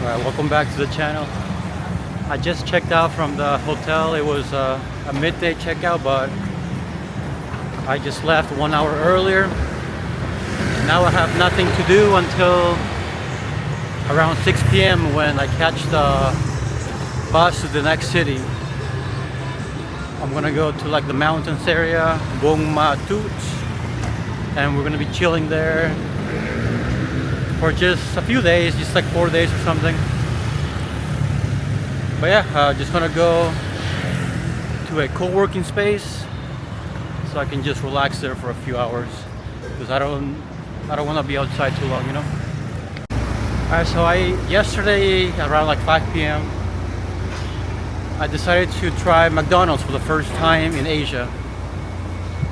Alright, welcome back to the channel. I just checked out from the hotel. It was a midday checkout, but I just left 1 hour earlier. Now I have nothing to do until around 6 p.m. when I catch the bus to the next city. I'm gonna go to like the mountains area, Buon Ma Thuot, and we're gonna be chilling there for just a few days, just like 4 days or something. But yeah, just gonna go to a co-working space so I can just relax there for a few hours, because I don't want to be outside too long, you know. Alright, so yesterday around like 5 p.m. I decided to try McDonald's for the first time in Asia,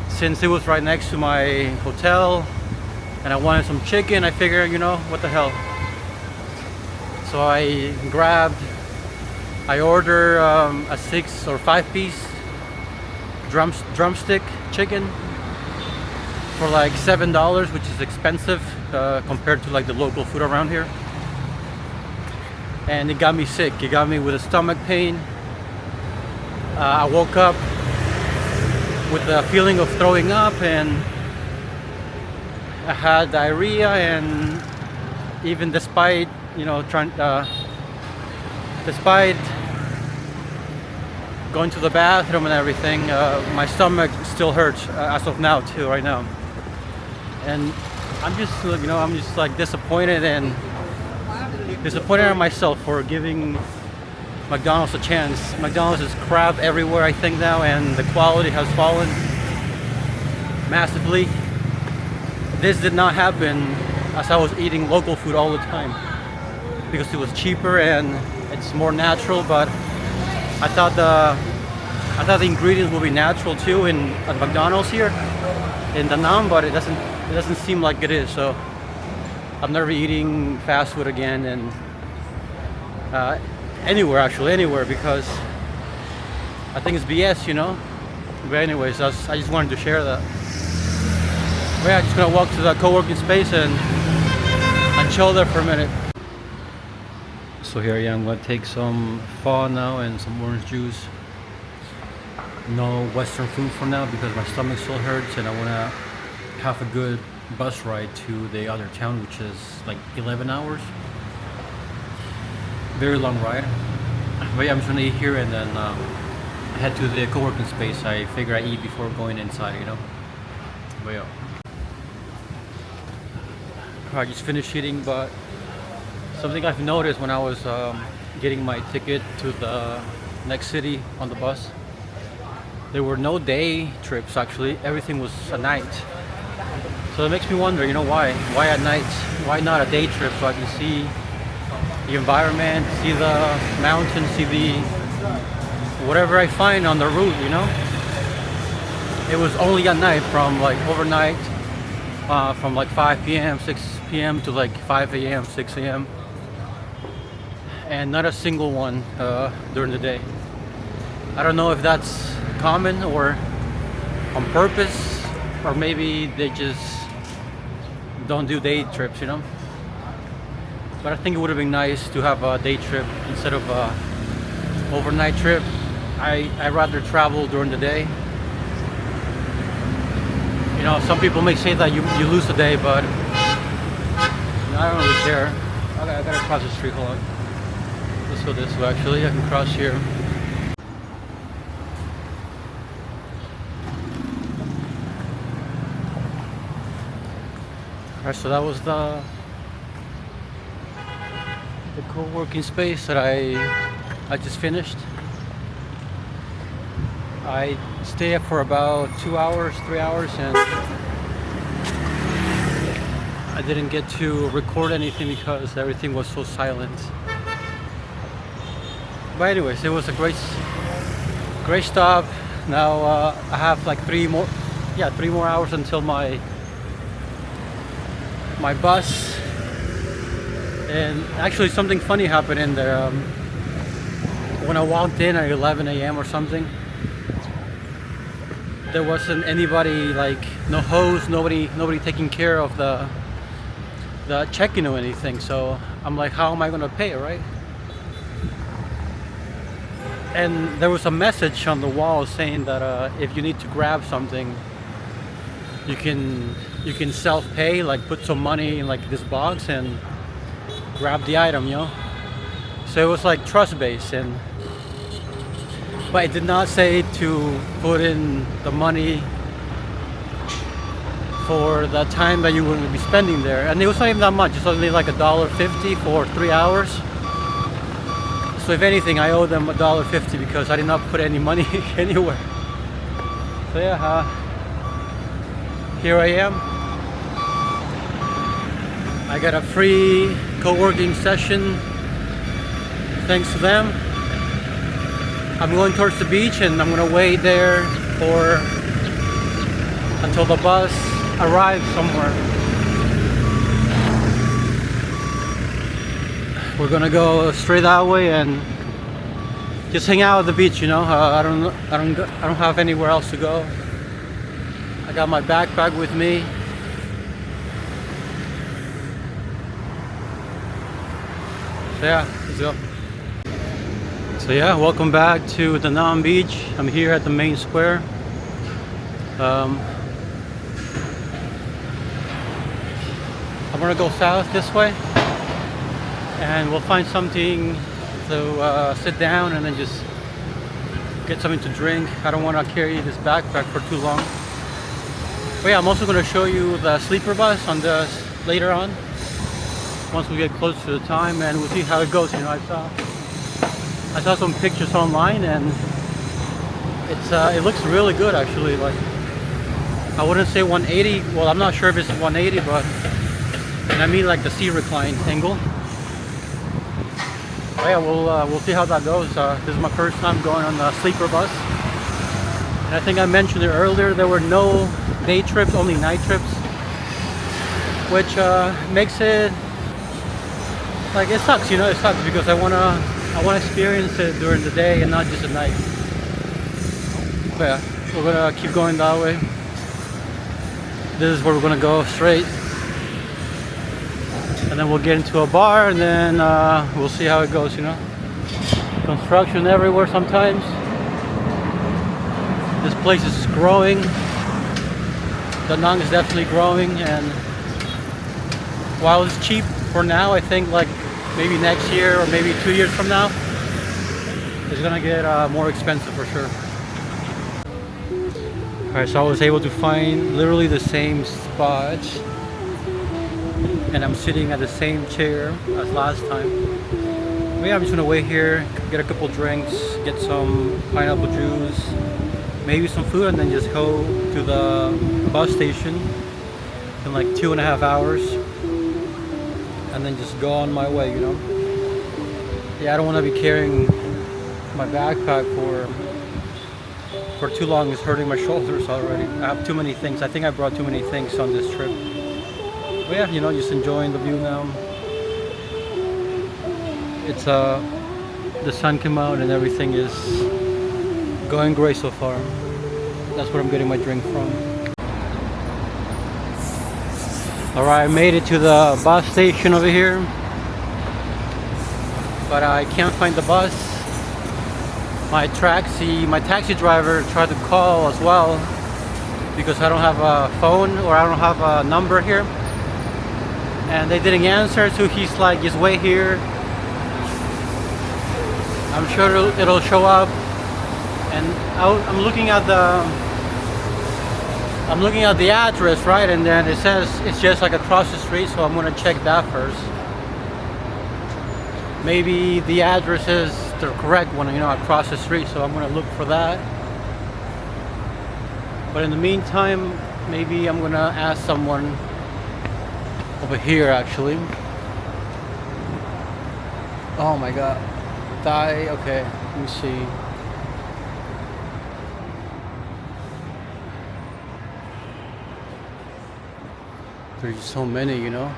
since it was right next to my hotel and I wanted some chicken. I figured, you know, what the hell. So I ordered a 6 or 5 piece drumstick chicken for like $7, which is expensive compared to like the local food around here. And it got me sick. It got me with a stomach pain. I woke up with the feeling of throwing up, and I had diarrhea. And even despite, you know, despite going to the bathroom and everything, my stomach still hurts as of now too, right now. And I'm just, you know, I'm just like disappointed in myself for giving McDonald's a chance. McDonald's is crap everywhere, I think, now, and the quality has fallen massively. This did not happen as I was eating local food all the time, because it was cheaper and it's more natural. But I thought the ingredients would be natural too at McDonald's here in Da Nang, but it doesn't seem like it is. So I'm never eating fast food again, and anywhere, because I think it's BS, you know. But anyways, I just wanted to share that. But yeah, I'm just gonna walk to the co-working space and chill there for a minute. So here I am, I'm gonna take some pho now and some orange juice. No Western food for now because my stomach still hurts, and I wanna have a good bus ride to the other town, which is like 11 hours. Very long ride. But yeah, I'm just gonna eat here and then head to the co-working space. I figure I eat before going inside, you know. But yeah, I just finished eating. But something I've noticed when I was getting my ticket to the next city on the bus, there were no day trips actually. Everything was a night. So it makes me wonder, you know, why at night? Why not a day trip so I can see the environment, see the mountains, see the whatever I find on the route, you know? It was only at night, from like overnight, from like 5 p.m., 6 p.m. to like 5 a.m., 6 a.m. And not a single one during the day. I don't know if that's common or on purpose, or maybe they just don't do day trips, you know. But I think it would have been nice to have a day trip instead of a overnight trip. I rather travel during the day. You know, some people may say that you lose the day, but I don't really care. I gotta cross the street. Hold on. Let's go this way. Actually, I can cross here. Alright, so that was the co-working space that I just finished. I stayed for about 2 hours, 3 hours, and I didn't get to record anything because everything was so silent. But anyways, it was a great stop. Now I have like 3 more hours until my bus. And actually something funny happened in there. When I walked in at 11 a.m. or something, there wasn't anybody, like no hose, nobody taking care of the check-in or anything. So I'm like, how am I gonna pay, right? And there was a message on the wall saying that if you need to grab something, you can self-pay, like put some money in like this box and grab the item, you know. So it was like trust-based, and but it did not say to put in the money for the time that you were going to be spending there. And it was not even that much. It's only like $1.50 for 3 hours. So if anything, I owe them $1.50 because I did not put any money anywhere. So yeah, here I am. I got a free co-working session thanks to them. I'm going towards the beach and I'm gonna wait there until the bus arrives somewhere. We're gonna go straight that way and just hang out at the beach, you know. I don't have anywhere else to go. I got my backpack with me. So yeah, let's go. So yeah, welcome back to Da Nang Beach. I'm here at the main square. I'm gonna go south this way, and we'll find something to sit down and then just get something to drink. I don't want to carry this backpack for too long. But yeah, I'm also gonna show you the sleeper bus on the later on, once we get close to the time, and we'll see how it goes. You know, I saw some pictures online, and it looks really good actually. Like, I wouldn't say 180. Well, I'm not sure if it's 180, but and I mean like the sea recline angle. But yeah, we'll see how that goes. This is my first time going on the sleeper bus, and I think I mentioned it earlier. There were no day trips, only night trips, which makes it like, it sucks. You know, it sucks because I wanna experience it during the day and not just at night. But yeah, we're gonna keep going that way. This is where we're gonna go straight, and then we'll get into a bar, and then we'll see how it goes. You know, construction everywhere sometimes. This place is growing. Da Nang is definitely growing, and while it's cheap for now, I think like maybe next year or maybe 2 years from now, it's gonna get more expensive for sure. Alright, so I was able to find literally the same spot, and I'm sitting at the same chair as last time. But yeah, I'm just gonna wait here, get a couple drinks, get some pineapple juice, maybe some food, and then just go to the bus station in like 2.5 hours, and then just go on my way, you know. Yeah, I don't want to be carrying my backpack for too long. It's hurting my shoulders already. I have too many things. I think I brought too many things on this trip. But yeah, you know, just enjoying the view now. It's the sun came out and everything is going great so far. That's where I'm getting my drink from. Alright, I made it to the bus station over here, but I can't find the bus. My taxi driver tried to call as well because I don't have a phone, or I don't have a number here, and they didn't answer. So he's like, just wait here. I'm sure it'll show up. And I'm looking at the address, right? And then it says it's just like across the street, so I'm gonna check that first. Maybe the address is the correct one, you know, across the street, so I'm gonna look for that. But in the meantime, maybe I'm gonna ask someone over here actually. Oh my god. Okay, let me see. There's so many, you know.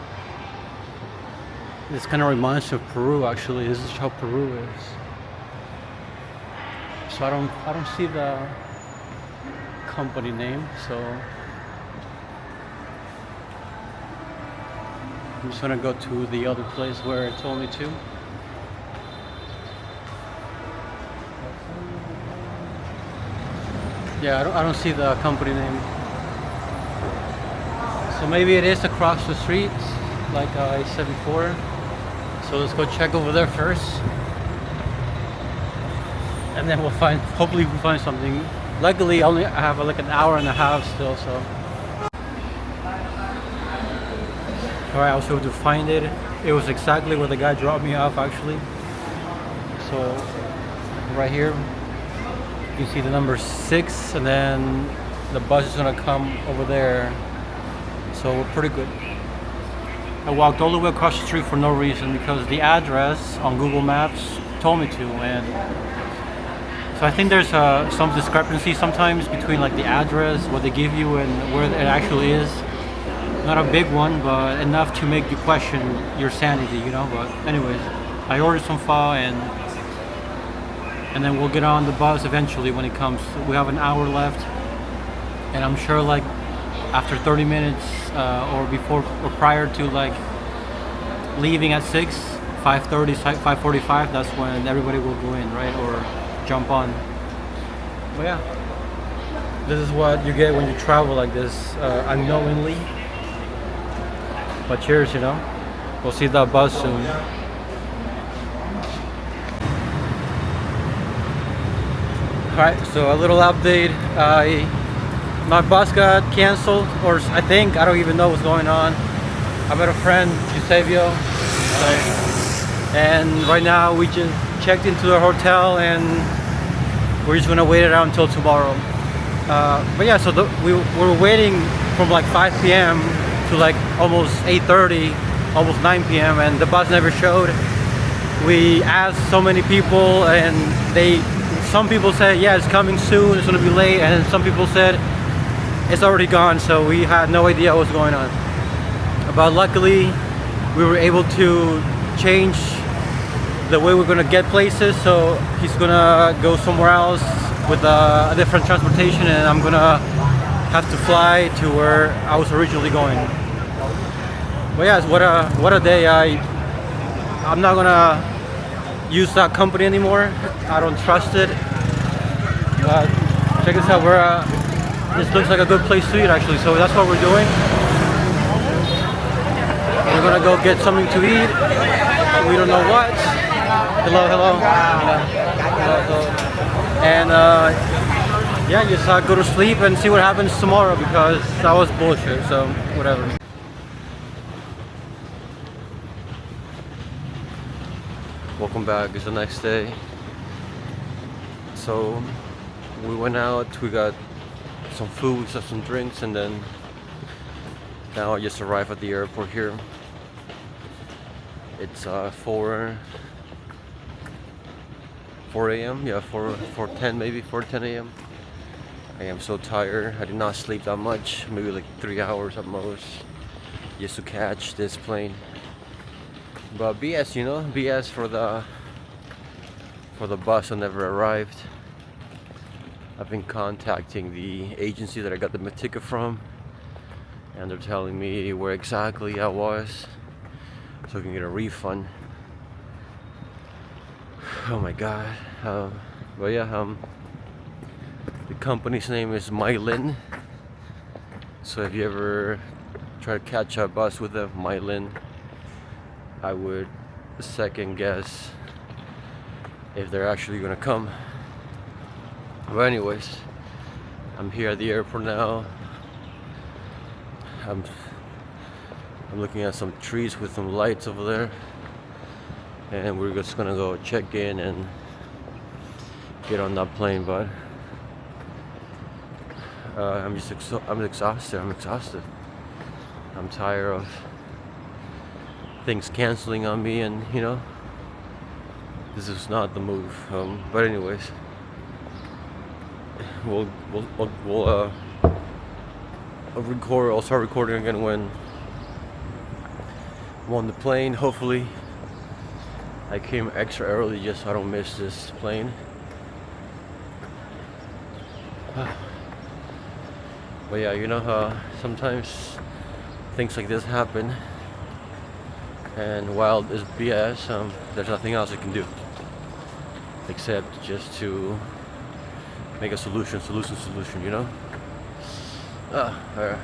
This kind of reminds me of Peru actually. This is how Peru is. So I don't see the company name, so I'm just gonna go to the other place where it told me to. Yeah, I don't see the company name. So maybe it is across the street, like I said before. So let's go check over there first. And then we'll find, hopefully we'll find something. Luckily, I have like an hour and a half still, so. Alright, I was able to find it. It was exactly where the guy dropped me off actually. So, right here, you can see the number 6, and then the bus is gonna come over there. So we're pretty good. I walked all the way across the street for no reason because the address on Google Maps told me to, and so I think there's some discrepancy sometimes between like the address, what they give you, and where it actually is. Not a big one, but enough to make you question your sanity, you know. But anyways, I ordered some pho, and then we'll get on the bus eventually when it comes. We have an hour left, and I'm sure like after 30 minutes or before or prior to like leaving at 6, 5:30, 5:45, that's when everybody will go in, right, or jump on. But yeah, this is what you get when you travel like this unknowingly. But cheers, you know. We'll see the bus soon. Alright, so a little update. My bus got canceled, or I don't even know what's going on. I met a friend, Eusebio, and right now we just checked into the hotel and we're just gonna wait it out until tomorrow. But yeah, so we were waiting from like 5 p.m. to like almost 8:30, almost 9 p.m. and the bus never showed. We asked so many people, and some people said, yeah, it's coming soon, it's gonna be late, and some people said it's already gone, so we had no idea what was going on. But luckily, we were able to change the way we're gonna get places, so he's gonna go somewhere else with a different transportation, and I'm gonna have to fly to where I was originally going. But yeah, what a day. I'm not gonna use that company anymore. I don't trust it. But check this out. This looks like a good place to eat actually, so that's what we're doing. We're gonna go get something to eat. We don't know what. Hello. And yeah, just go to sleep and see what happens tomorrow, because that was bullshit, so whatever. Welcome back. It's the next day. So we went out, we got some food, we got some drinks, and then now I just arrived at the airport here. It's 4 a.m. Yeah, 4:10 maybe, 4:10 a.m. I am so tired. I did not sleep that much, maybe like 3 hours at most, just to catch this plane. But BS, you know, BS for the bus that never arrived. I've been contacting the agency that I got the ticket from, and they're telling me where exactly I was so I can get a refund. Oh my god. But yeah, the company's name is Mylin. So if you ever try to catch a bus with a Mylin, I would second guess if they're actually gonna come. But anyways, I'm here at the airport now. I'm looking at some trees with some lights over there, and we're just gonna go check in and get on that plane. But I'm exhausted. I'm tired of things canceling on me, and you know, this is not the move. But anyways, we'll record. I'll start recording again when I'm on the plane. Hopefully, I came extra early just so I don't miss this plane. But yeah, you know how sometimes things like this happen. And while it's BS, there's nothing else I can do except just to make a solution, you know? Alright.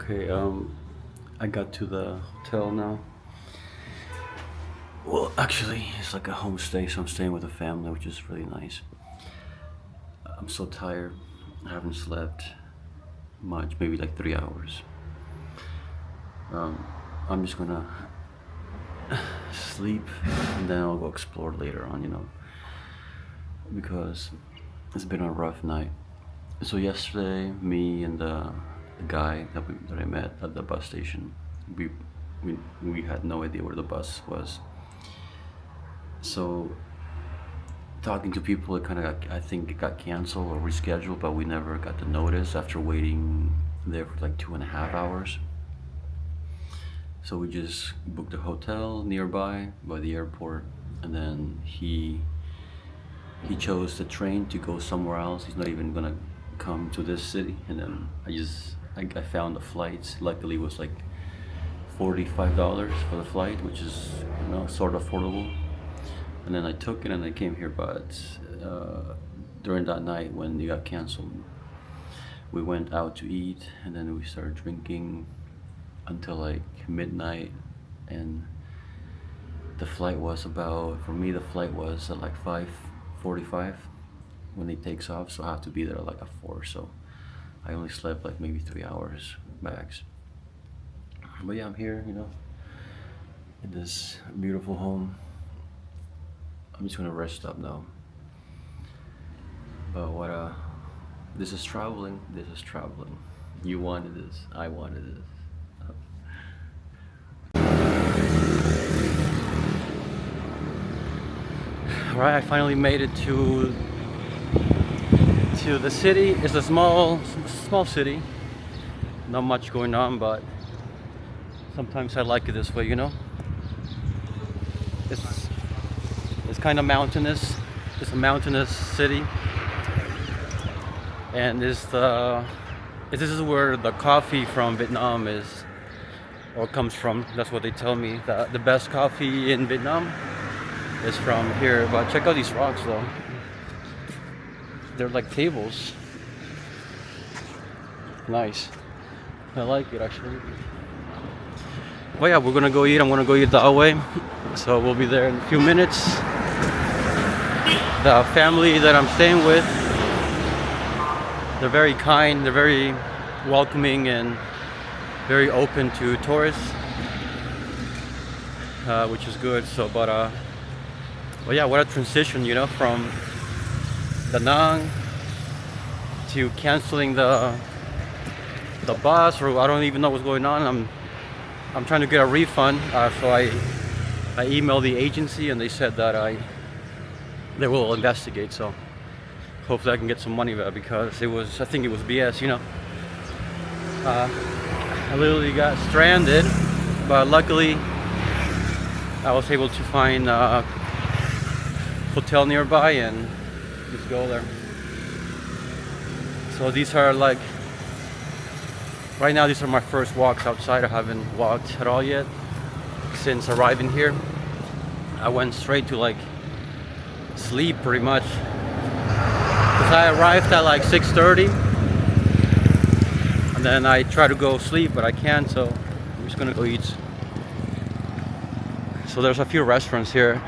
Okay, I got to the hotel now. Well, actually, it's like a homestay, so I'm staying with a family, which is really nice. I'm so tired. I haven't slept much, maybe like 3 hours. I'm just gonna sleep and then I'll go explore later on, you know, because it's been a rough night. So yesterday, me and the guy that I met at the bus station, we had no idea where the bus was. So talking to people, it kind of I think it got canceled or rescheduled, but we never got the notice after waiting there for like 2.5 hours. So we just booked a hotel nearby by the airport, and then he chose the train to go somewhere else. He's not even gonna come to this city, and then I found the flights. Luckily, it was like $45 for the flight, which is, you know, sort of affordable. And then I took it and I came here, but during that night when it got canceled, we went out to eat, and then we started drinking until like midnight, and the flight was about, for me the flight was at like 5:45 when it takes off, so I have to be there like at 4, so I only slept like maybe 3 hours max. But yeah, I'm here, you know, in this beautiful home. I'm just gonna rest up now. But this is traveling. You wanted this, I wanted this. Alright, I finally made it to the city. It's a small city. Not much going on, but sometimes I like it this way, you know? It's kind of mountainous. It's a mountainous city. And this is where the coffee from Vietnam is, or comes from. That's what they tell me. The best coffee in Vietnam is from here. But check out these rocks though. They're like tables. Nice. I like it actually. Well, yeah, we're gonna go eat. I'm gonna go eat that way. So we'll be there in a few minutes. The family that I'm staying with, they're very kind, they're very welcoming and very open to tourists, which is good. So, but yeah, what a transition, you know, from Da Nang to canceling the bus, or I don't even know what's going on. I'm trying to get a refund, so I emailed the agency and they said that they will investigate. So hopefully I can get some money back, because I think it was BS, you know. I literally got stranded, but luckily I was able to find a hotel nearby and just go there. So these are like, right now these are my first walks outside. I haven't walked at all yet since arriving here. I went straight to like sleep pretty much, because I arrived at like 6:30 and then I try to go sleep, but I can't, so I'm just gonna go eat. So there's a few restaurants here.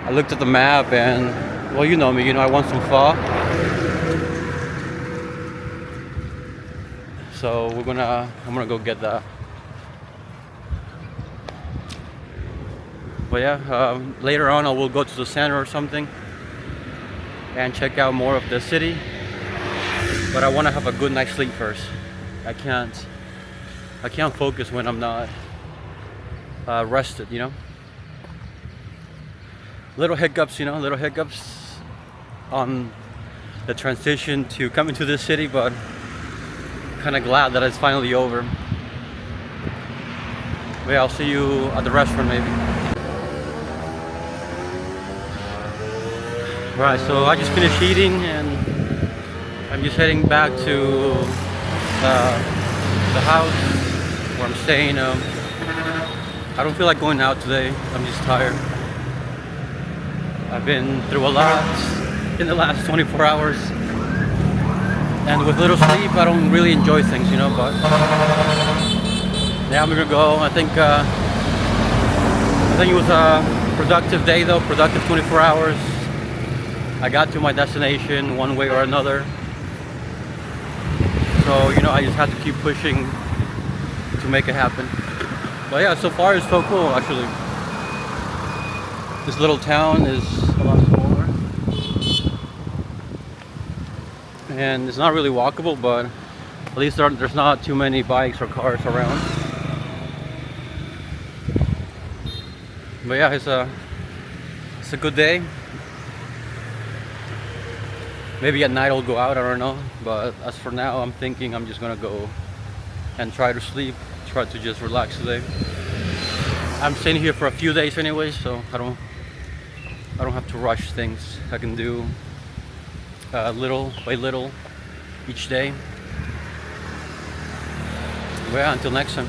I looked at the map and, well, you know me, you know, I want some pho. So I'm gonna go get that. But yeah, later on I will go to the center or something and check out more of the city. But I want to have a good night's sleep first. I can't focus when I'm not rested, you know. Little hiccups, you know, on the transition to coming to this city, but kind of glad that it's finally over. But yeah, I'll see you at the restaurant maybe. Right, so I just finished eating and I'm just heading back to the house where I'm staying. I don't feel like going out today. I'm just tired. I've been through a lot in the last 24 hours. And with little sleep, I don't really enjoy things, you know, but yeah, I'm gonna go. I think it was a productive day though, productive 24 hours. I got to my destination one way or another. So, you know, I just had to keep pushing to make it happen. But yeah, so far it's so cool actually. This little town is a lot smaller. And it's not really walkable, but at least there's not too many bikes or cars around. But yeah, it's a good day. Maybe at night I'll go out, I don't know. But as for now, I'm thinking I'm just gonna go and try to sleep, try to just relax today. I'm staying here for a few days anyway, so I don't have to rush things. I can do little by little each day. Well, yeah, until next time.